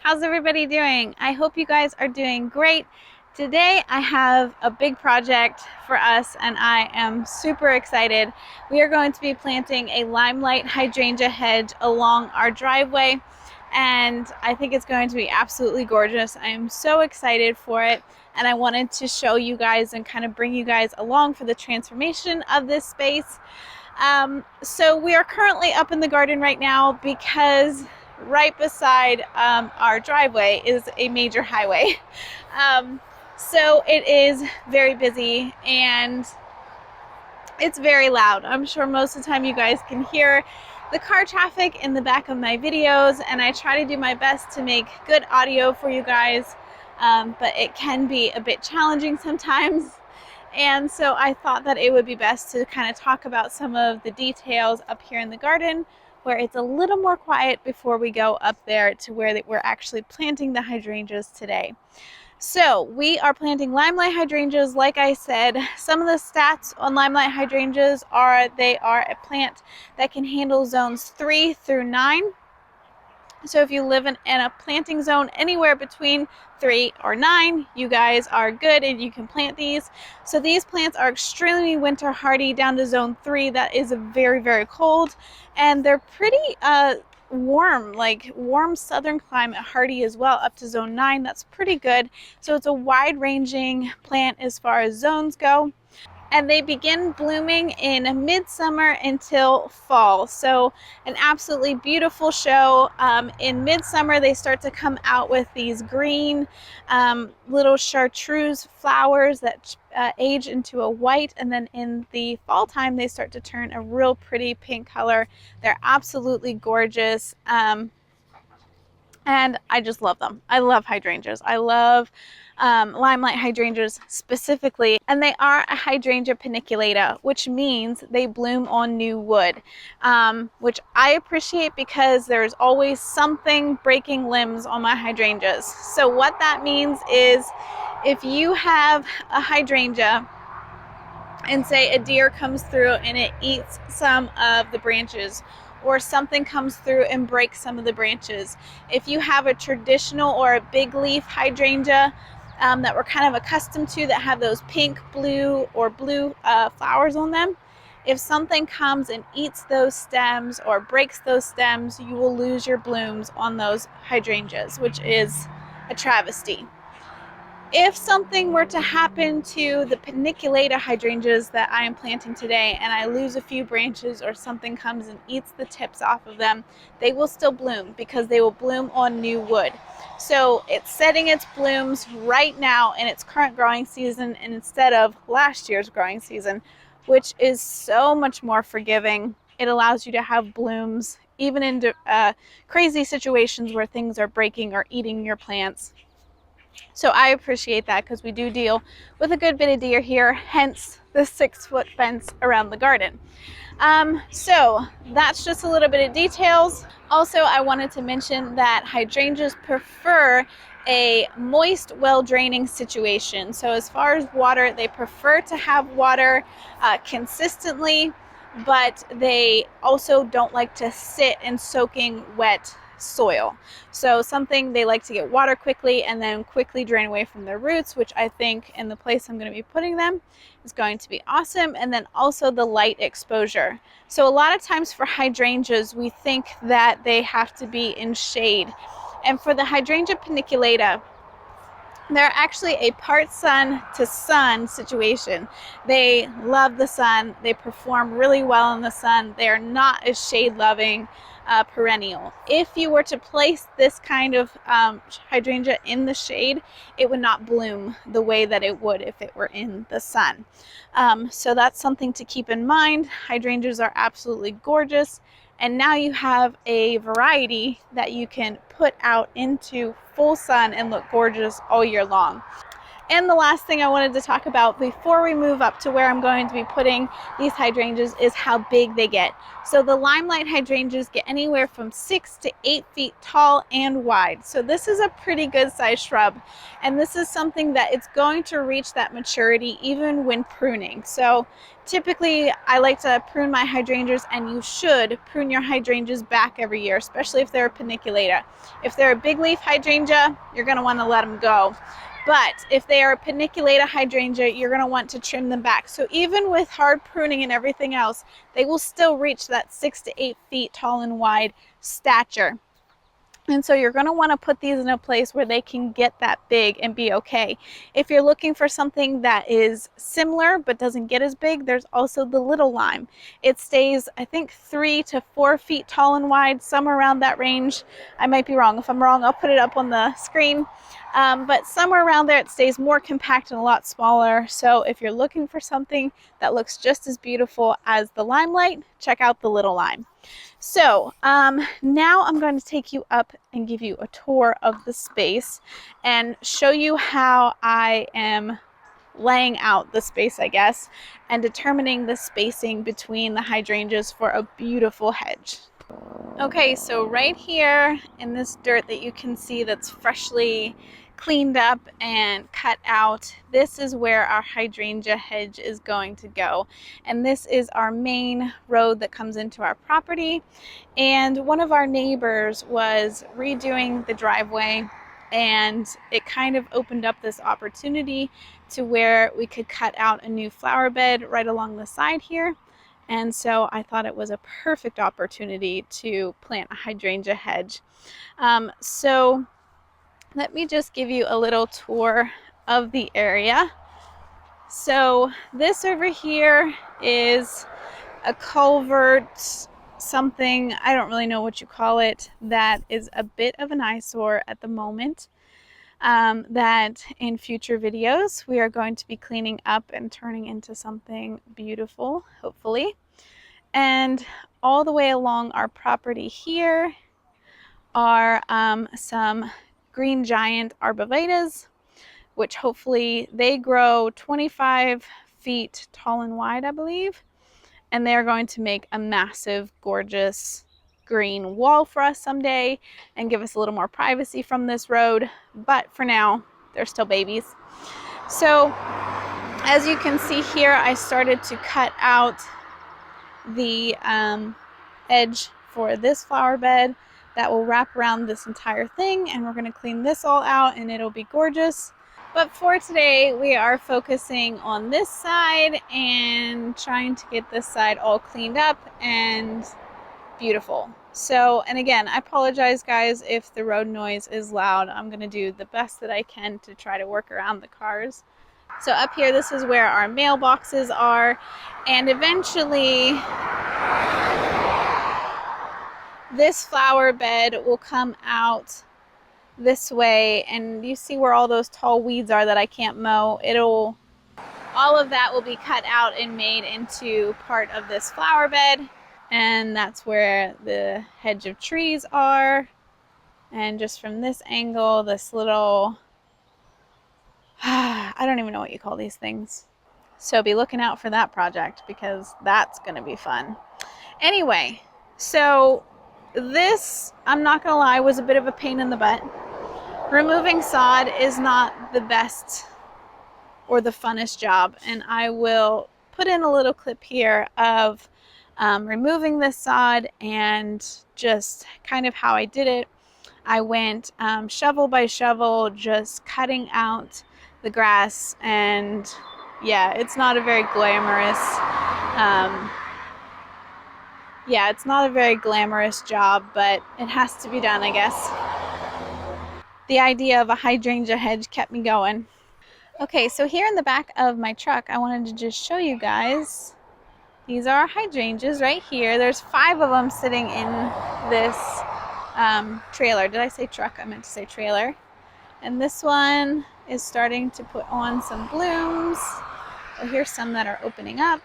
How's everybody doing? I hope you guys are doing great. Today I have a big project for us and I am super excited. We are going to be planting a Limelight Hydrangea hedge along our driveway and I think it's going to be absolutely gorgeous. I am so excited for it and I wanted to show you guys and kind of bring you guys along for the transformation of this space. So we are currently up in the garden right now because right beside our driveway is a major highway. So it is very busy and it's very loud. I'm sure most of the time you guys can hear the car traffic in the back of my videos, and I try to do my best to make good audio for you guys, but it can be a bit challenging sometimes. And so I thought that it would be best to kind of talk about some of the details up here in the garden where it's a little more quiet before we go up there to where we're actually planting the hydrangeas today. So we are planting Limelight hydrangeas. Like I said, some of the stats on Limelight hydrangeas are they are a plant that can handle zones 3 through 9. So if you live in a planting zone anywhere between 3 or 9, you guys are good and you can plant these. So these plants are extremely winter hardy down to zone 3. That is very, very cold. And they're pretty warm, like warm southern climate hardy as well, up to zone 9. That's pretty good. So it's a wide ranging plant as far as zones go. And they begin blooming in midsummer until fall. So an absolutely beautiful show. In midsummer, they start to come out with these green little chartreuse flowers that age into a white. And then in the fall time, they start to turn a real pretty pink color. They're absolutely gorgeous. And I just love them. I love hydrangeas. I love Limelight hydrangeas specifically, and they are a hydrangea paniculata, which means they bloom on new wood, which I appreciate because there's always something breaking limbs on my hydrangeas. So what that means is if you have a hydrangea and say a deer comes through and it eats some of the branches, or something comes through and breaks some of the branches. If you have a traditional or a big leaf hydrangea that we're kind of accustomed to that have those pink, blue, or blue flowers on them, if something comes and eats those stems or breaks those stems, you will lose your blooms on those hydrangeas, which is a travesty. If something were to happen to the paniculata hydrangeas that I am planting today and I lose a few branches or something comes and eats the tips off of them, they will still bloom because they will bloom on new wood. So it's setting its blooms right now in its current growing season and instead of last year's growing season, which is so much more forgiving. It allows you to have blooms even in crazy situations where things are breaking or eating your plants. So I appreciate that because we do deal with a good bit of deer here, hence the 6-foot fence around the garden. So that's just a little bit of details. Also, I wanted to mention that hydrangeas prefer a moist, well-draining situation. So as far as water, they prefer to have water consistently, but they also don't like to sit in soaking wet soil. So something they like to get water quickly and then quickly drain away from their roots, which I think in the place I'm going to be putting them is going to be awesome. And then also the light exposure. So a lot of times for hydrangeas, we think that they have to be in shade. And for the hydrangea paniculata, they're actually a part sun to sun situation. They love the sun. They perform really well in the sun. They are not a shade loving perennial. If you were to place this kind of hydrangea in the shade, it would not bloom the way that it would if it were in the sun. So that's something to keep in mind. Hydrangeas are absolutely gorgeous. And now you have a variety that you can put out into full sun and look gorgeous all year long. And the last thing I wanted to talk about before we move up to where I'm going to be putting these hydrangeas is how big they get. So the Limelight hydrangeas get anywhere from 6 to 8 feet tall and wide. So this is a pretty good sized shrub. And this is something that it's going to reach that maturity even when pruning. So typically I like to prune my hydrangeas, and you should prune your hydrangeas back every year, especially if they're a paniculata. If they're a big leaf hydrangea, you're going to want to let them go. But if they are a paniculata hydrangea, you're going to want to trim them back. So even with hard pruning and everything else, they will still reach that 6 to 8 feet tall and wide stature. And so you're going to want to put these in a place where they can get that big and be okay. If you're looking for something that is similar but doesn't get as big, there's also the little lime. It stays, I think, 3 to 4 feet tall and wide, somewhere around that range. I might be wrong. If I'm wrong, I'll put it up on the screen. But somewhere around there, it stays more compact and a lot smaller. So if you're looking for something that looks just as beautiful as the Limelight, check out the little lime. So now I'm going to take you up and give you a tour of the space and show you how I am laying out the space, I guess, and determining the spacing between the hydrangeas for a beautiful hedge. Okay, so right here in this dirt that you can see that's freshly cleaned up and cut out, this is where our hydrangea hedge is going to go. And this is our main road that comes into our property. And one of our neighbors was redoing the driveway, and it kind of opened up this opportunity to where we could cut out a new flower bed right along the side here. And so I thought it was a perfect opportunity to plant a hydrangea hedge. So let me just give you a little tour of the area. So this over here is a culvert, something, I don't really know what you call it, that is a bit of an eyesore at the moment. That in future videos we are going to be cleaning up and turning into something beautiful, hopefully. And all the way along our property here are some green giant arborvitaes, which hopefully they grow 25 feet tall and wide, I believe. And they're going to make a massive, gorgeous green wall for us someday and give us a little more privacy from this road. But for now, they're still babies. So as you can see here, I started to cut out the edge for this flower bed that will wrap around this entire thing, and we're going to clean this all out and it'll be gorgeous. But for today, we are focusing on this side and trying to get this side all cleaned up and beautiful. So, and again, I apologize guys if the road noise is loud. I'm going to do the best that I can to try to work around the cars. So up here, this is where our mailboxes are, and eventually this flower bed will come out this way, and you see where all those tall weeds are that I can't mow. All of that will be cut out and made into part of this flower bed, and that's where the hedge of trees are. And just from this angle, this little I don't even know what you call these things. So be looking out for that project because that's going to be fun. Anyway, so this, I'm not going to lie, was a bit of a pain in the butt. Removing sod is not the best or the funnest job, and I will put in a little clip here of removing this sod and just kind of how I did it. I went shovel by shovel, just cutting out the grass, and yeah, it's not a very glamorous it's not a very glamorous job, but it has to be done, I guess. The idea of a hydrangea hedge kept me going. Okay, so here in the back of my truck, I wanted to just show you guys. These are hydrangeas right here. There's 5 of them sitting in this trailer. Did I say truck? I meant to say trailer. And this one is starting to put on some blooms. Oh, here's some that are opening up.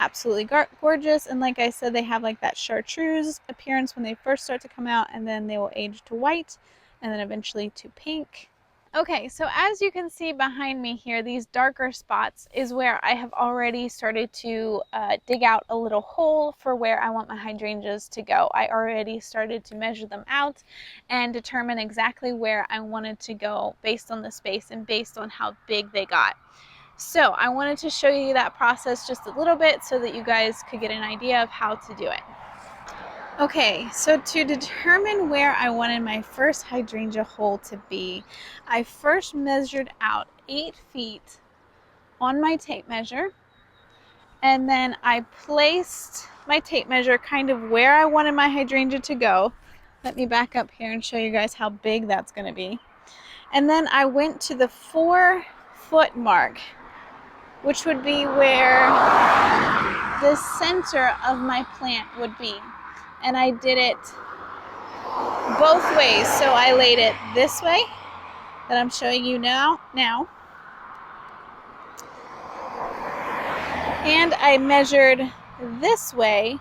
Absolutely gorgeous. And like I said, they have like that chartreuse appearance when they first start to come out, and then they will age to white and then eventually to pink. Okay, so as you can see behind me here, these darker spots is where I have already started to dig out a little hole for where I want my hydrangeas to go. I already started to measure them out and determine exactly where I wanted to go based on the space and based on how big they got. So I wanted to show you that process just a little bit so that you guys could get an idea of how to do it. Okay, so to determine where I wanted my first hydrangea hole to be, I first measured out 8 feet on my tape measure, and then I placed my tape measure kind of where I wanted my hydrangea to go. Let me back up here and show you guys how big that's going to be. And then I went to the 4-foot mark, which would be where the center of my plant would be. And I did it both ways. So I laid it this way that I'm showing you now. And I measured this way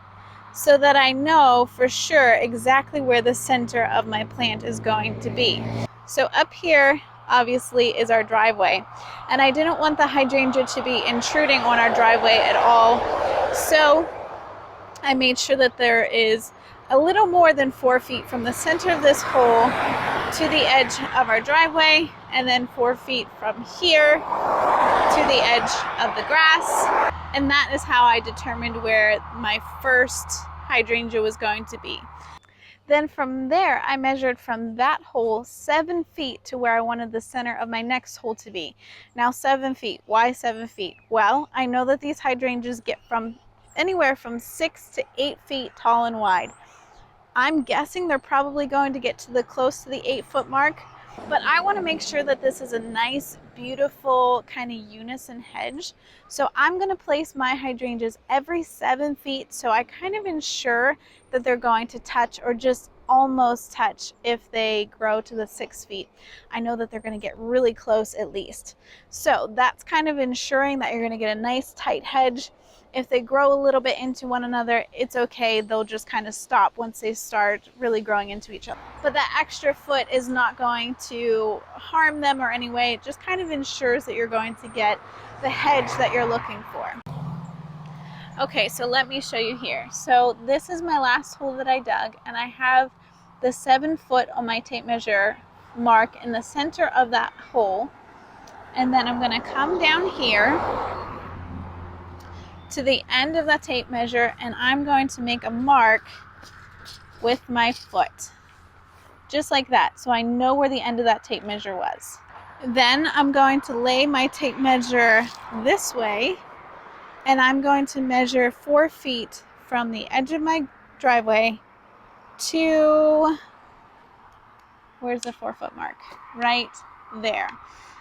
so that I know for sure exactly where the center of my plant is going to be. So up here obviously is our driveway, and I didn't want the hydrangea to be intruding on our driveway at all. So I made sure that there is a little more than 4 feet from the center of this hole to the edge of our driveway, and then 4 feet from here to the edge of the grass. And that is how I determined where my first hydrangea was going to be. Then from there, I measured from that hole 7 feet to where I wanted the center of my next hole to be. Now 7 feet, why 7 feet? Well, I know that these hydrangeas get from anywhere from 6 to 8 feet tall and wide. I'm guessing they're probably going to get to the close to the 8-foot mark, but I want to make sure that this is a nice, beautiful kind of unison hedge. So I'm going to place my hydrangeas every 7 feet, so I kind of ensure that they're going to touch or just almost touch if they grow to the 6 feet. I know that they're going to get really close at least. So that's kind of ensuring that you're going to get a nice tight hedge. If they grow a little bit into one another, it's okay. They'll just kind of stop once they start really growing into each other. But that extra foot is not going to harm them or any way. It just kind of ensures that you're going to get the hedge that you're looking for. Okay, so let me show you here. So this is my last hole that I dug, and I have the 7 foot on my tape measure mark in the center of that hole. And then I'm going to come down here to the end of that tape measure, and I'm going to make a mark with my foot, just like that, so I know where the end of that tape measure was. Then I'm going to lay my tape measure this way, and I'm going to measure 4 feet from the edge of my driveway to, where's the 4-foot mark? Right there.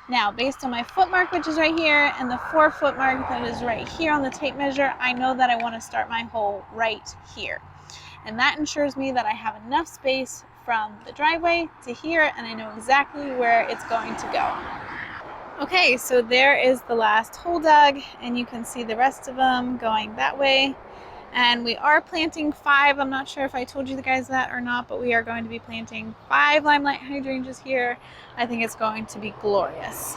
Now, based on my foot mark, which is right here, and the 4-foot mark that is right here on the tape measure, I know that I want to start my hole right here. And that ensures me that I have enough space from the driveway to here, and I know exactly where it's going to go. Okay, so there is the last hole dug, and you can see the rest of them going that way. And we are planting 5. I'm not sure if I told you guys that or not, but we are going to be planting 5 Limelight hydrangeas here. I think it's going to be glorious.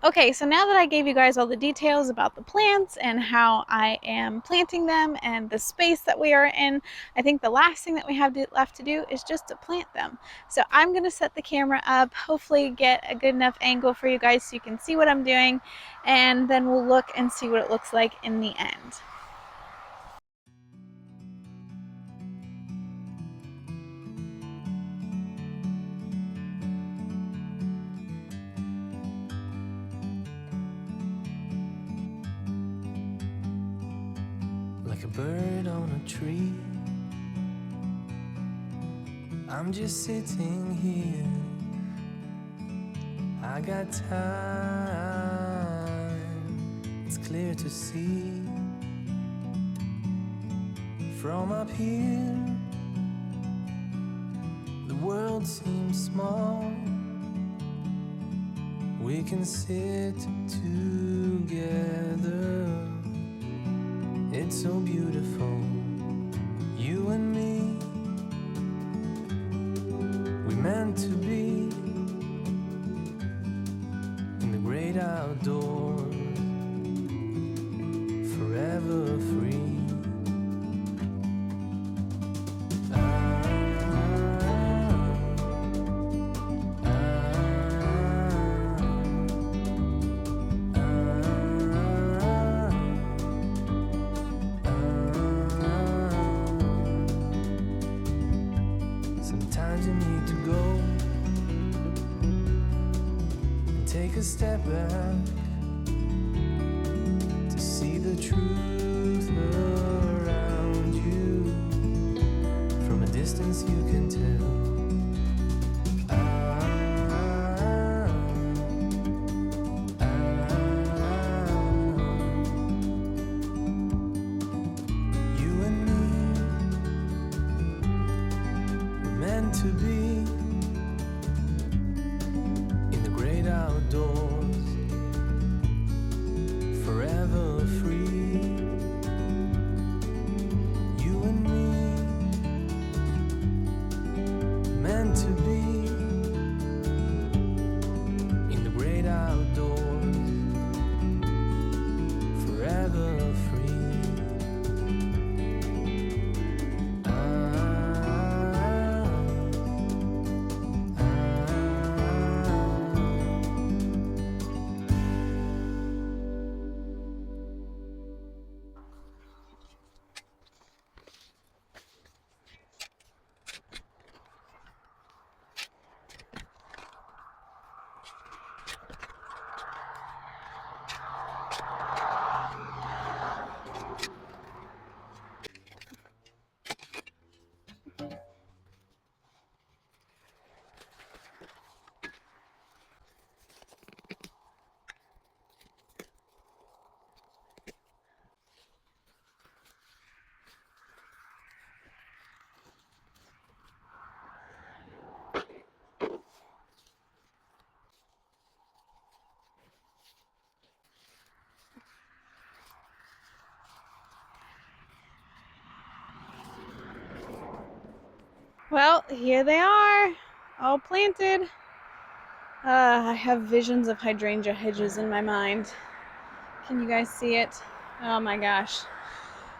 Okay, so now that I gave you guys all the details about the plants and how I am planting them and the space that we are in, I think the last thing that we have left to do is just to plant them. So I'm going to set the camera up, hopefully get a good enough angle for you guys so you can see what I'm doing, and then we'll look and see what it looks like in the end. Like a bird on a tree, I'm just sitting here. I got time, it's clear to see. From up here, the world seems small. We can sit together. It's so beautiful, you and me. We meant to be step back to see the truth around you. From a distance you can tell. You and me were meant to be in the great outdoors, forever free. You and me, meant to be in the great outdoors, forever free. Well, here they are, all planted. I have visions of hydrangea hedges in my mind. Can you guys see it? Oh my gosh.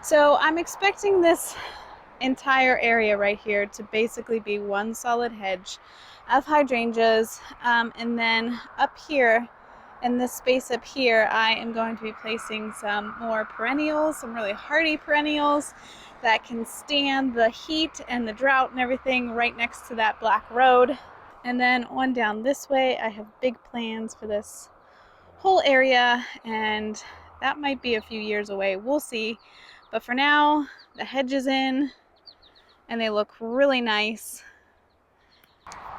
So I'm expecting this entire area right here to basically be one solid hedge of hydrangeas. And then up here, in this space up here, I am going to be placing some more perennials, some really hardy perennials that can stand the heat and the drought and everything right next to that black road. And then on down this way, I have big plans for this whole area, and that might be a few years away. We'll see. But for now, the hedge is in, and they look really nice.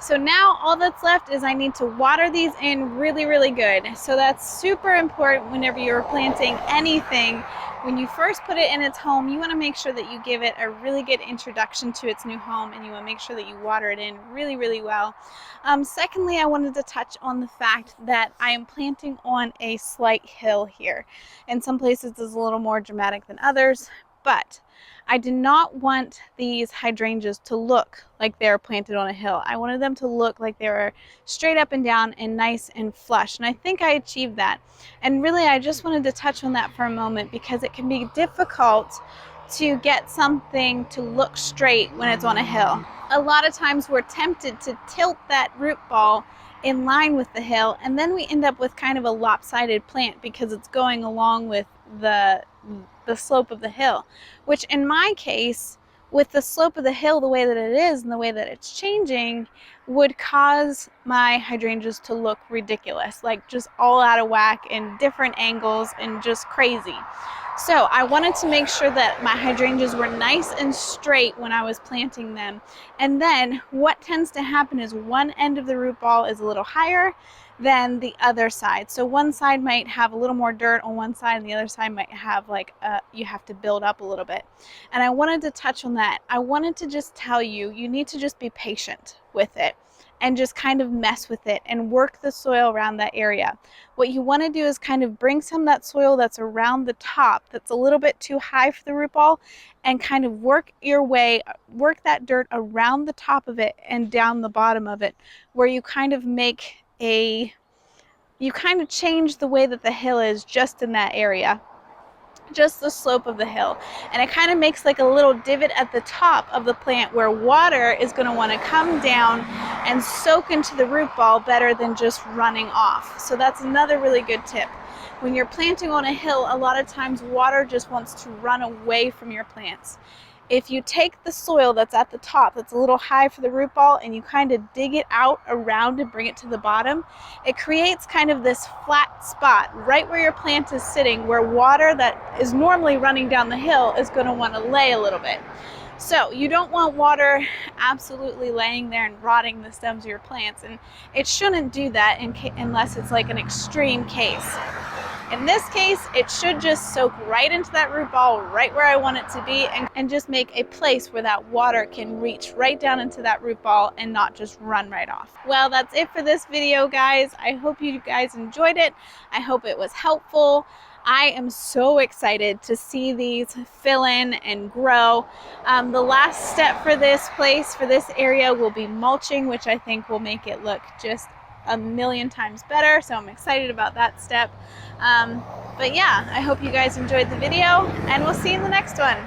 So now all that's left is I need to water these in really, really good. So that's super important whenever you're planting anything. When you first put it in its home, you want to make sure that you give it a really good introduction to its new home, and you want to make sure that you water it in really, really well. Secondly, I wanted to touch on the fact that I am planting on a slight hill here. In some places it's a little more dramatic than others, but I did not want these hydrangeas to look like they're planted on a hill. I wanted them to look like they were straight up and down and nice and flush. And I think I achieved that. And really, I just wanted to touch on that for a moment because it can be difficult to get something to look straight when it's on a hill. A lot of times we're tempted to tilt that root ball in line with the hill, and then we end up with kind of a lopsided plant because it's going along with the slope of the hill, which in my case, with the slope of the hill the way that it is and the way that it's changing, would cause my hydrangeas to look ridiculous, like just all out of whack in different angles and just crazy. So I wanted to make sure that my hydrangeas were nice and straight when I was planting them. And then what tends to happen is one end of the root ball is a little higher than the other side. So one side might have a little more dirt on one side, and the other side might have like you have to build up a little bit. And I wanted to touch on that. I wanted to just tell you, you need to just be patient with it and just kind of mess with it and work the soil around that area. What you want to do is kind of bring some of that soil that's around the top, that's a little bit too high for the root ball, and kind of work your way, work that dirt around the top of it and down the bottom of it, where you kind of make you kind of change the way that the hill is just in that area, just the slope of the hill. And it kind of makes like a little divot at the top of the plant where water is going to want to come down and soak into the root ball better than just running off. So that's another really good tip. When you're planting on a hill, a lot of times water just wants to run away from your plants. if you take the soil that's at the top, that's a little high for the root ball, and you kind of dig it out around and bring it to the bottom, it creates kind of this flat spot right where your plant is sitting, where water that is normally running down the hill is going to want to lay a little bit. So you don't want water absolutely laying there and rotting the stems of your plants, and it shouldn't do that unless it's like an extreme case. In this case, it should just soak right into that root ball, right where I want it to be, and just make a place where that water can reach right down into that root ball and not just run right off. Well, that's it for this video, guys. I hope you guys enjoyed it. I hope it was helpful. I am so excited to see these fill in and grow. The last step for this place, for this area, will be mulching, which I think will make it look just a million times better. So I'm excited about that step. But yeah, I hope you guys enjoyed the video, and we'll see you in the next one.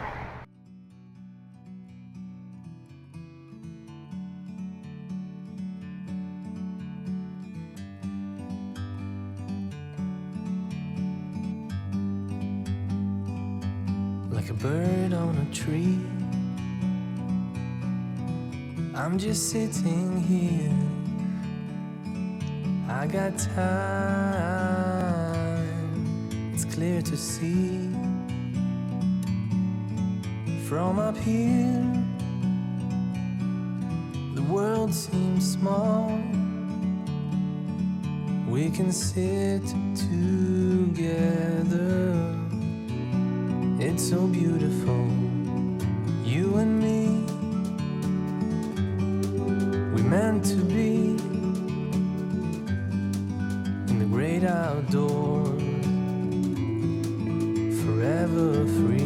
Like a bird on a tree, I'm just sitting here. I got time, it's clear to see. From up here, the world seems small. We can sit together. It's so beautiful, you and me. We meant to be in the great outdoors, forever free.